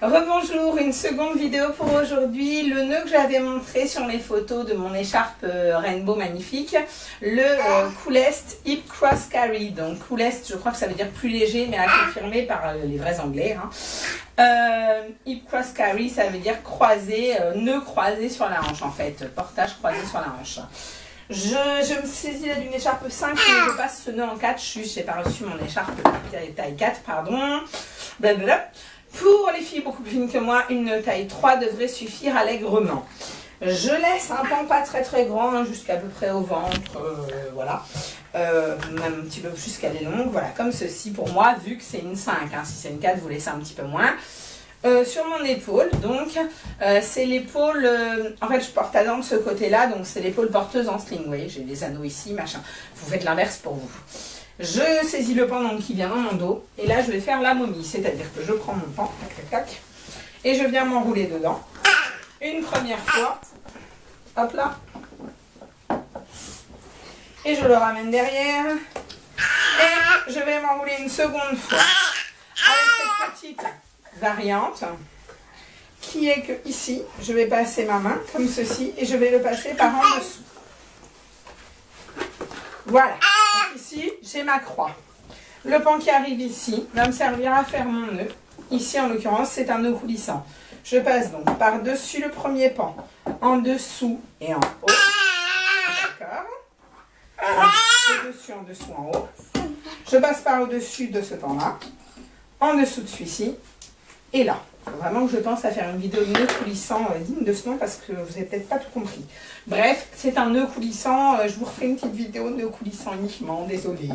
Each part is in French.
Rebonjour, une seconde vidéo pour aujourd'hui. Le nœud que j'avais montré sur les photos de mon écharpe rainbow magnifique, le Coolest Hip Cross Carry. Donc Coolest, je crois que ça veut dire plus léger, mais à confirmer par les vrais anglais. Hip Cross Carry, ça veut dire croisé, nœud croisé sur la hanche en fait, portage croisé sur la hanche. Je me saisis là d'une écharpe 5 et je passe ce nœud en 4. J'ai pas reçu mon écharpe taille 4, pardon. Blablabla. Pour les filles beaucoup plus fines que moi, une taille 3 devrait suffire allègrement. Je laisse un pan pas très grand, jusqu'à peu près au ventre, voilà. Même un petit peu plus qu'elle est longue, voilà, comme ceci pour moi, vu que c'est une 5. Si c'est une 4, vous laissez un petit peu moins. Sur mon épaule, donc, c'est l'épaule, en fait je porte la dent de ce côté-là, donc c'est l'épaule porteuse en sling, vous voyez, j'ai des anneaux ici, machin. Vous faites l'inverse pour vous. Je saisis le pan donc, qui vient dans mon dos, et là je vais faire la momie, c'est-à-dire que je prends mon pan, et je viens m'enrouler dedans. Une première fois, hop là, et je le ramène derrière, et je vais m'enrouler une seconde fois, avec cette petite variante, qui est que ici, je vais passer ma main, comme ceci, et je vais le passer par en dessous. Voilà. Ici, j'ai ma croix. Le pan qui arrive ici va me servir à faire mon nœud. Ici, en l'occurrence, c'est un nœud coulissant. Je passe donc par-dessus le premier pan, en dessous et en haut. D'accord. Au-dessus, en dessous, en haut. Je passe par au-dessus de ce pan-là, en dessous de celui-ci, et là. Il faut vraiment que je pense à faire une vidéo de nœud coulissant digne de ce nom parce que vous n'avez peut-être pas tout compris. Bref, c'est un nœud coulissant. Je vous refais une petite vidéo de nœud coulissant uniquement, désolée.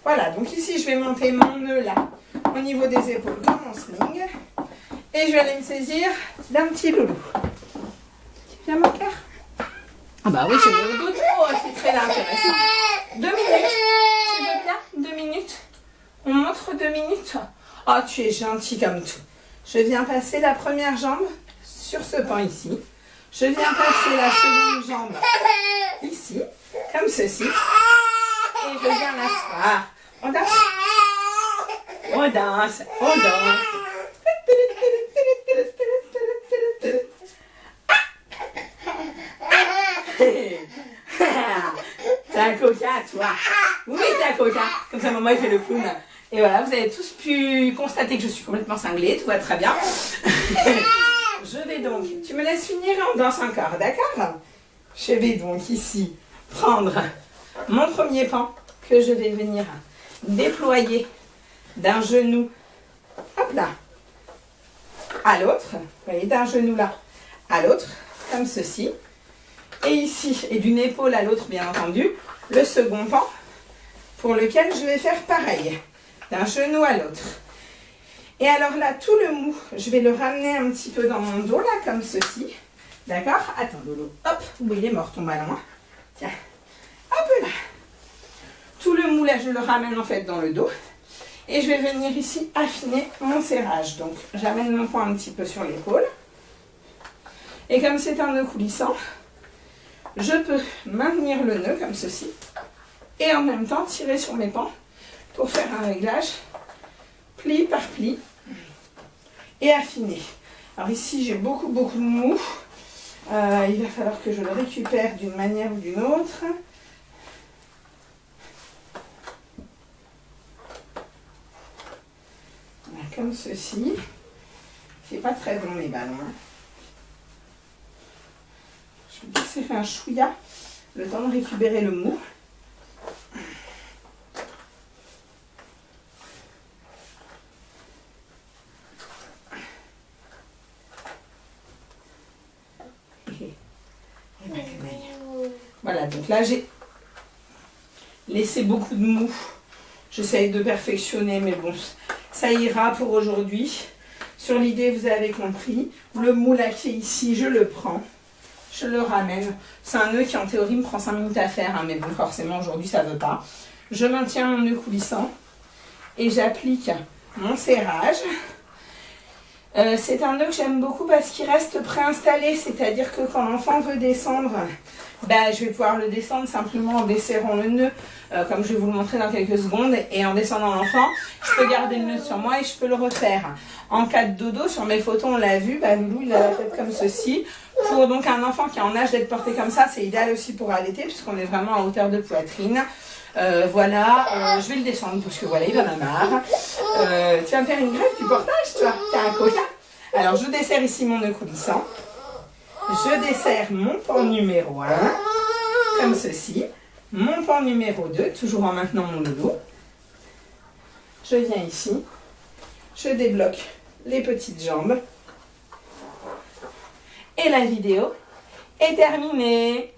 Voilà, donc ici je vais monter mon nœud là, au niveau des épaules comme mon sling. Et je vais aller me saisir d'un petit loulou. Tu viens mon cœur? Ah bah oui, je me doute. Oh, c'est très intéressant. 2 minutes. Tu veux bien? 2 minutes. On montre 2 minutes. Oh, tu es gentil comme tout. Je viens passer la première jambe sur ce pan ici. Je viens passer la seconde jambe ici, comme ceci. Et je viens m'asseoir. On danse. On danse. On danse. T'es un coquin, toi. Oui, t'es un coquin. Comme ça, maman, il fait le clown. Et voilà, vous avez tous pu constater que je suis complètement cinglée, tout va très bien. Je vais donc, tu me laisses finir et on danse encore, d'accord? Je vais donc ici prendre mon premier pan que je vais venir déployer d'un genou, hop là, à l'autre. Vous voyez, d'un genou là à l'autre, comme ceci. Et ici, et d'une épaule à l'autre, bien entendu, le second pan pour lequel je vais faire pareil. D'un genou à l'autre. Et alors là, tout le mou, je vais le ramener un petit peu dans mon dos, là, comme ceci. D'accord? Attends, Lolo. Hop, il est mort ton ballon. Hein. Tiens. Hop là. Tout le mou, là, je le ramène en fait dans le dos. Et je vais venir ici affiner mon serrage. Donc, j'amène mon poing un petit peu sur l'épaule. Et comme c'est un nœud coulissant, je peux maintenir le nœud comme ceci. Et en même temps, tirer sur mes pans pour faire un réglage pli par pli et affiner. Alors ici j'ai beaucoup de mou, il va falloir que je le récupère d'une manière ou d'une autre. Voilà, comme ceci. C'est pas très bon mes ballons. Je vais desserrer un chouïa, le temps de récupérer le mou. Voilà, donc là j'ai laissé beaucoup de mou. J'essaye de perfectionner, mais bon, ça ira pour aujourd'hui. Sur l'idée, vous avez compris. Le mou là qui est ici, je le prends. Je le ramène. C'est un nœud qui en théorie me prend 5 minutes à faire, hein, mais bon, forcément aujourd'hui ça ne veut pas. Je maintiens mon nœud coulissant et j'applique mon serrage. C'est un nœud que j'aime beaucoup parce qu'il reste préinstallé, c'est-à-dire que quand l'enfant veut descendre, ben, je vais pouvoir le descendre simplement en desserrant le nœud, comme je vais vous le montrer dans quelques secondes. Et en descendant l'enfant, je peux garder le nœud sur moi et je peux le refaire. En cas de dodo, sur mes photos, on l'a vu, ben, Loulou, il a la tête comme ceci. Pour donc un enfant qui est en âge d'être porté comme ça, c'est idéal aussi pour allaiter, puisqu'on est vraiment à hauteur de poitrine. Voilà, je vais le descendre parce que voilà, il en a marre. Tu vas me faire une grève du portage, toi? T'as un coca? Alors, je desserre ici mon nœud coulissant. Je desserre mon pan numéro 1, comme ceci. Mon pan numéro 2, toujours en maintenant mon loulou. Je viens ici. Je débloque les petites jambes. Et la vidéo est terminée.